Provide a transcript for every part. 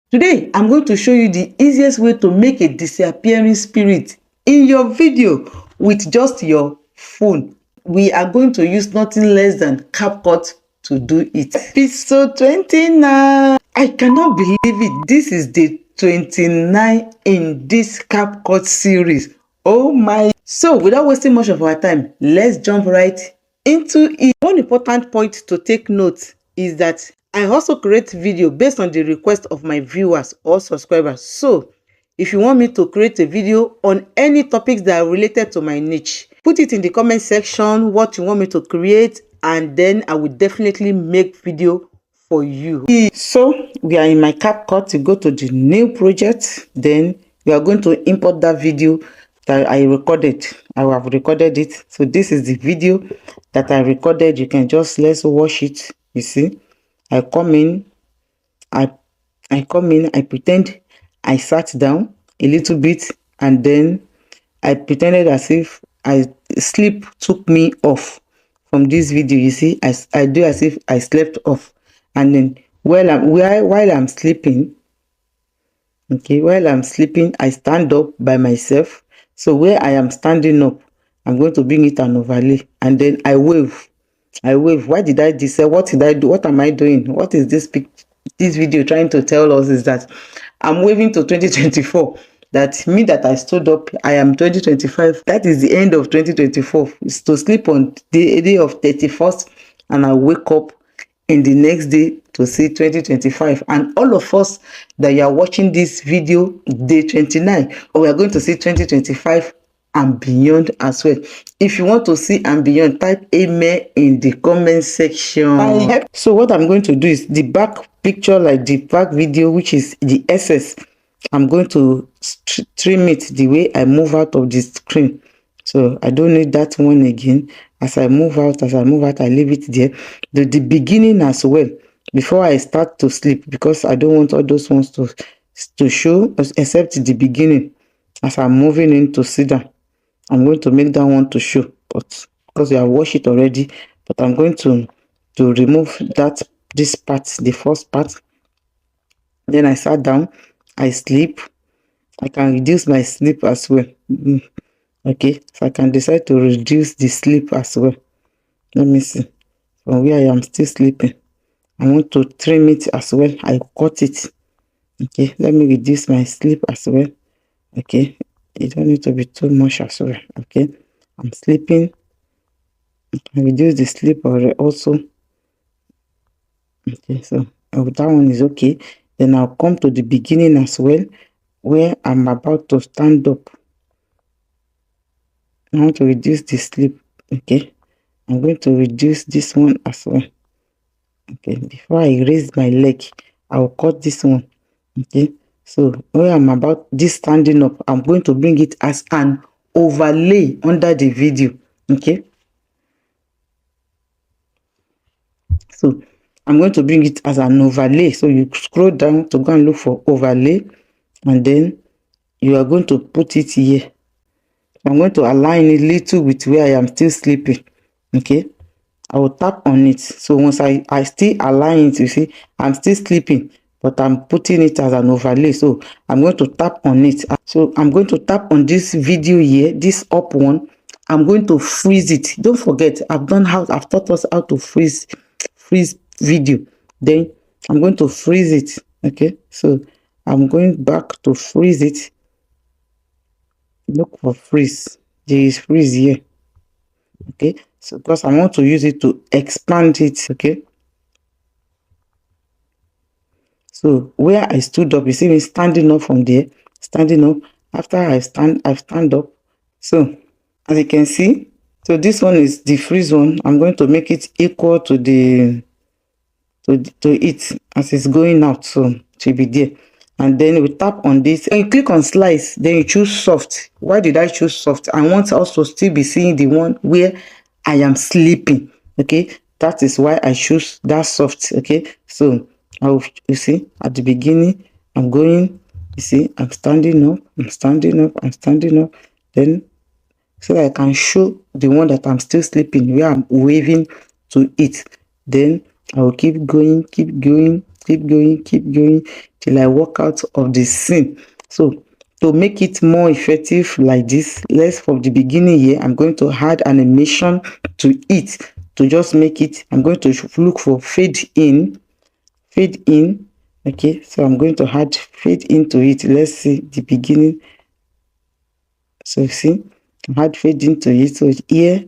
Today, I'm going to show you the easiest way to make a disappearing spirit in your video with just your phone. We are going to use nothing less than CapCut to do it. Episode 29. I cannot believe it. This is the 29 in this CapCut series. Oh my. So without wasting much of our time, let's jump right into it. One important point to take note is that I also create video based on the request of my viewers or subscribers. So if you want me to create a video on any topics that are related to my niche, put it in the comment section what you want me to create, and then I will definitely make video for you. So we are in my CapCut. You go to the new project, then we are going to import that video that I recorded. I have recorded it. So this is the video that I recorded. You can just let's watch it. You see, I come in, I I pretend I sat down a little bit, and then I pretended as if sleep took me off from this video. You see, I do as if I slept off, and then while I'm sleeping, okay, while I'm sleeping, I stand up by myself. So where I am standing up, I'm going to bring it an overlay, and then I wave. Why did I do so? What did I do? What am I doing? What is this video trying to tell us is that I'm waving to 2024. That me that I stood up, I am 2025. That is the end of 2024. It's to sleep on the day of 31st, and I wake up in the next day to see 2025. And all of us that you are watching this video, day 29, we are going to see 2025 and beyond as well. If you want to see and beyond, type amen in the comment section. So what I'm going to do is the back picture, like the back video, which is the SS, I'm going to trim it the way I move out of the screen. So I don't need that one again. As I move out, I leave it there. The beginning as well, before I start to sleep, because I don't want all those ones to show, except the beginning. As I'm moving in to sit down, I'm going to make that one to show, but because you have watched it already, but I'm going to remove this part, the first part. Then I sat down, I sleep. I can reduce my sleep as well. Okay, so I can decide to reduce the sleep as well. Let me see. From where I am still sleeping, I want to trim it as well. I cut it. Okay, let me reduce my sleep as well. Okay, it don't need to be too much as well. Okay, I'm sleeping. I reduce the sleep also. Okay, so that one is okay. Then I'll come to the beginning as well, where I'm about to stand up. I want to reduce the sleep. Okay, I'm going to reduce this one as well. Okay, before I raise my leg, I'll cut this one. Okay, so where I'm about this standing up, I'm going to bring it as an overlay under the video. Okay, so I'm going to bring it as an overlay. So you scroll down to go and look for overlay, and then you are going to put it here. I'm going to align it little with where I am still sleeping. Okay, I will tap on it. So once I still align it, you see, I'm still sleeping, but I'm putting it as an overlay. So I'm going to tap on it. So I'm going to tap on this video here, this up one. I'm going to freeze it. Don't forget, I've taught us how to freeze video. Then I'm going to freeze it. Okay, so I'm going back to freeze it. Look for freeze. There is freeze here. Okay, so because I want to use it to expand it. Okay, so where I stood up, you see me standing up from there, standing up. After I stand up. So as you can see, so this one is the freeze one. I'm going to make it equal to the to it as it's going out, so it will be there. And then we tap on this and you click on slice, then you choose soft. Why did I choose soft? I want also still be seeing the one where I am sleeping. Okay, that is why I choose that soft. Okay, so you see at the beginning I'm going, you see, I'm standing up, then so that I can show the one that I'm still sleeping, where I'm waving to it. Then I will keep going, keep going till I walk out of the scene. So to make it more effective like this, let's from the beginning here, I'm going to add animation to it to just make it. I'm going to look for fade in. Okay, so I'm going to add fade into it. Let's see the beginning. So see, add fade into it. So here,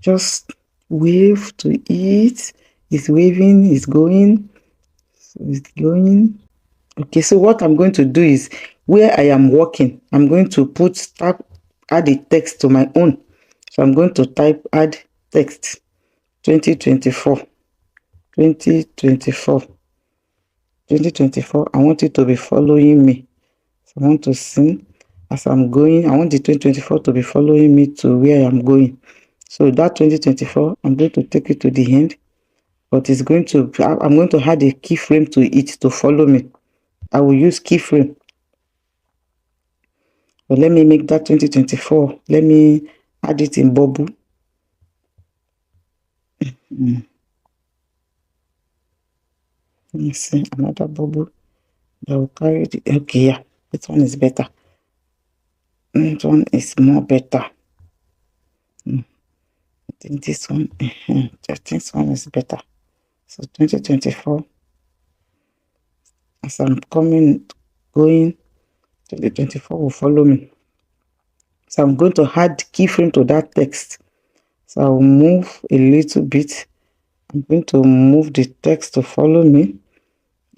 just wave to it. It's waving, it's going, so it's going. Okay, so what I'm going to do is where I am working, I'm going to add a text to my own. So I'm going to type add text 2024. 2024. I want it to be following me. So I want to see as I'm going. I want the 2024 to be following me to where I am going. So that 2024, I'm going to take it to the end, but I'm going to add a keyframe to it to follow me. I will use keyframe. But let me make that 2024. Let me add it in bubble. Let me see another bubble that will carry it. Okay, yeah, this one is better. This one is more better. I think this one, I think this one is better. So 2024. As I'm going, 2024 will follow me. So I'm going to add keyframe to that text. So I'll move a little bit. I'm going to move the text to follow me.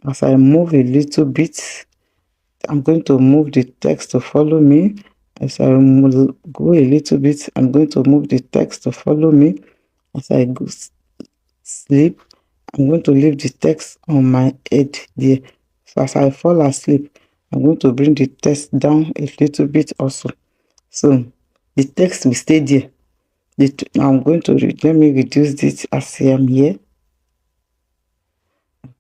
As I move a little bit, I'm going to move the text to follow me. As I go a little bit, I'm going to move the text to follow me. As I go sleep, I'm going to leave the text on my head there. So as I fall asleep, I'm going to bring the text down a little bit also. So the text will stay there. I'm going to let me reduce this as I am here.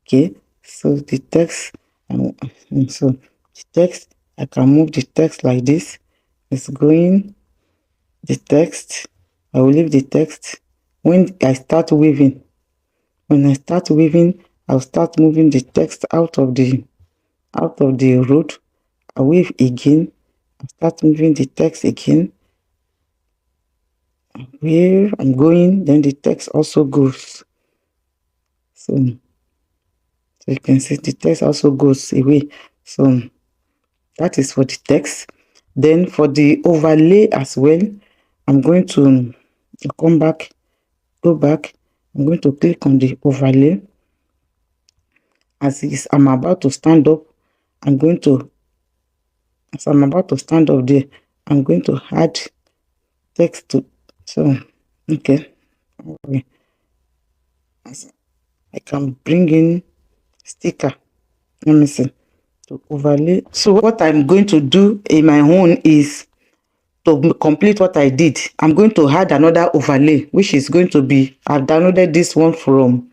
Okay, so the text, I can move the text like this. It's going. The text, I will leave the text. When I start waving, I'll start moving the text out of the road. I wave again. I start moving the text again. Where I'm going, then the text also goes. So you can see the text also goes away. So that is for the text. Then for the overlay as well, I'm going to go back. I'm going to click on the overlay. As I'm about to stand up, I'm going to there, I'm going to add text to. So okay, I can bring in sticker. Let me see to overlay. So what I'm going to do in my own is to complete what I did. I'm going to add another overlay, which is going to be, I've downloaded this one from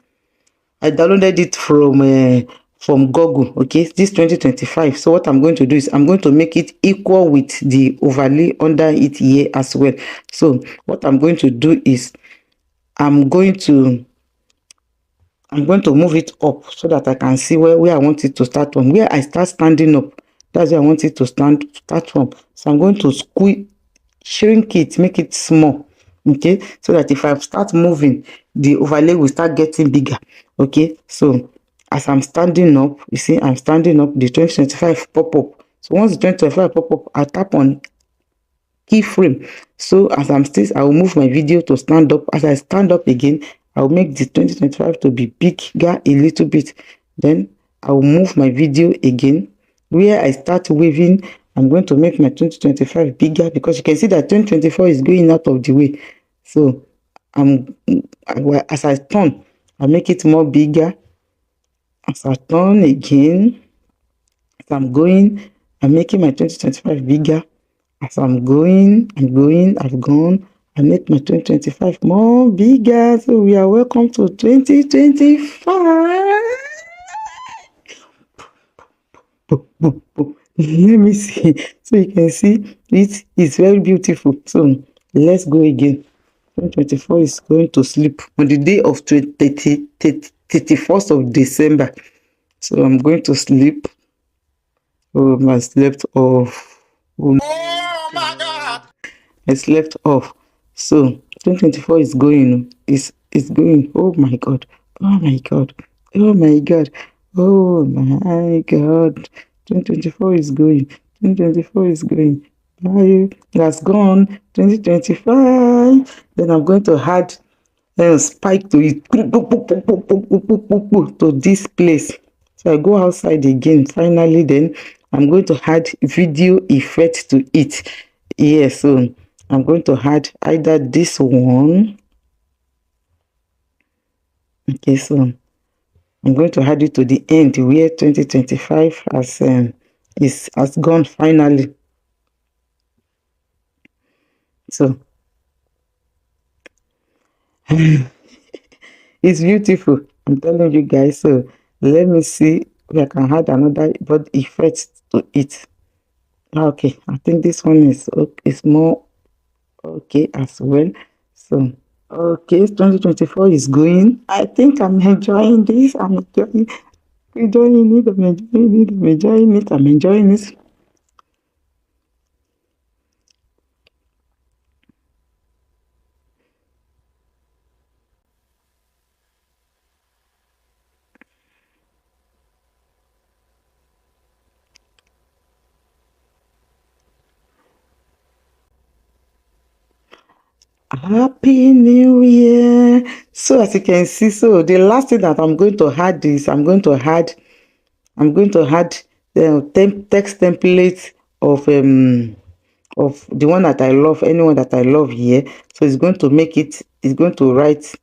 from Google. Okay, this 2025. So what I'm going to do is I'm going to make it equal with the overlay under it here as well. So what I'm going to do is I'm going to move it up so that I can see where I want it to start from. Where I start standing up, that's where I want it to start from. So I'm going to shrink it, make it small. Okay, so that if I start moving, the overlay will start getting bigger. Okay, so as I'm standing up, you see, I'm standing up, the 2025 pop up. So once the 2025 pop up, I tap on keyframe. So as I'm still, I will move my video to stand up. As I stand up again, I'll make the 2025 to be bigger a little bit. Then I'll move my video again. Where I start waving, I'm going to make my 2025 bigger because you can see that 2024 is going out of the way. So as I turn, I make it more bigger. As I turn again, as I'm going, I'm making my 2025 bigger. As I'm going, I've gone. I make my 2025 more bigger. So we are welcome to 2025. Let me see. So you can see it is very beautiful. So let's go again. 2024 is going to sleep on the day of 31st of December. So I'm going to sleep. Oh, I slept off. Oh my God. I slept off. So 2024 is going. It's going. Oh my God. Oh my God. Oh my God. Oh my God. 2024 is going. 2024 is going. Bye. That's gone. 2025. Then I'm going to add spike to it to this place. So I go outside again. Finally, then I'm going to add video effect to it. Yes, so I'm going to add either this one. Okay, so I'm going to add it to the end where 2025 has gone finally. So it's beautiful. I'm telling you guys. So let me see if I can add another but effect to it. Okay, I think this one is more okay as well. So okay, 2024 is going. I think I'm enjoying this. I'm enjoying it. I'm enjoying it. I'm enjoying it. I'm enjoying it. Happy New Year. So as you can see, so the last thing that I'm going to add is I'm going to add the text template of the one that I love, anyone that I love here. So it's going to write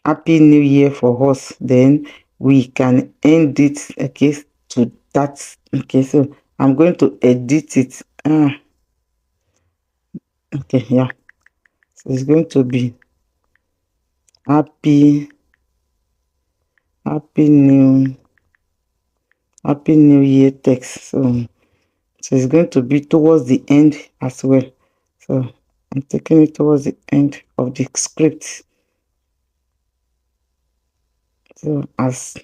Happy New Year for us. Then we can end it, okay, to that. Okay, so I'm going to edit it. Okay, yeah. So it's going to be happy, happy new, happy new year text. So it's going to be towards the end as well. So I'm taking it towards the end of the script. So as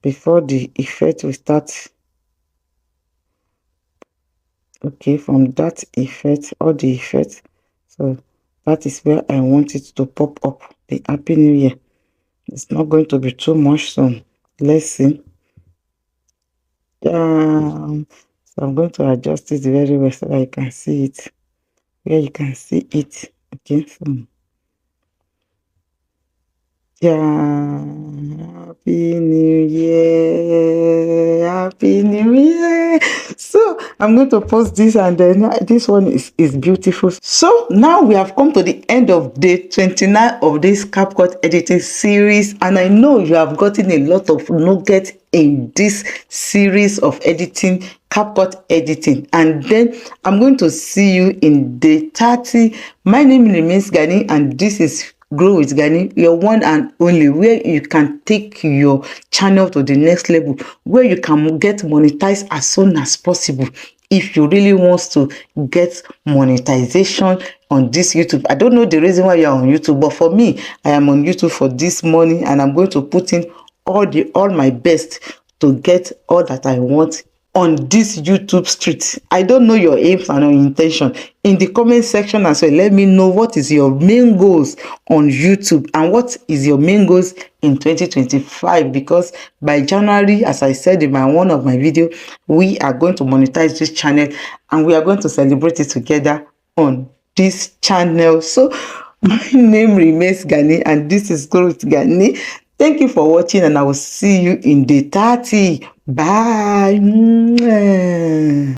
before the effect will start, okay, from that effect or the effect, so that is where I want it to pop up, the Happy New Year. It's not going to be too much, so let's see. So I'm going to adjust it very well so that you can see it, where you can see it. Okay, so Happy New Year, Happy New Year. So I'm going to post this, and then this one is beautiful. So now we have come to the end of day 29 of this CapCut editing series, and I know you have gotten a lot of nuggets in this series of editing, CapCut editing. And then I'm going to see you in day 30. My name remains Gani, and this is Grow With Ganny, your one and only, where you can take your channel to the next level, where you can get monetized as soon as possible. If you really want to get monetization on this YouTube, I don't know the reason why you're on YouTube, but for me, I am on YouTube for this money, and I'm going to put in all my best to get all that I want on this YouTube street. I don't know your aims and your intention. In the comment section as well, let me know what is your main goals on YouTube and what is your main goals in 2025, because by January, as I said in one of my video, we are going to monetize this channel and we are going to celebrate it together on this channel. So my name remains Gani, and this is Grow With Gani. Thank you for watching, and I will see you in day 30. Bye.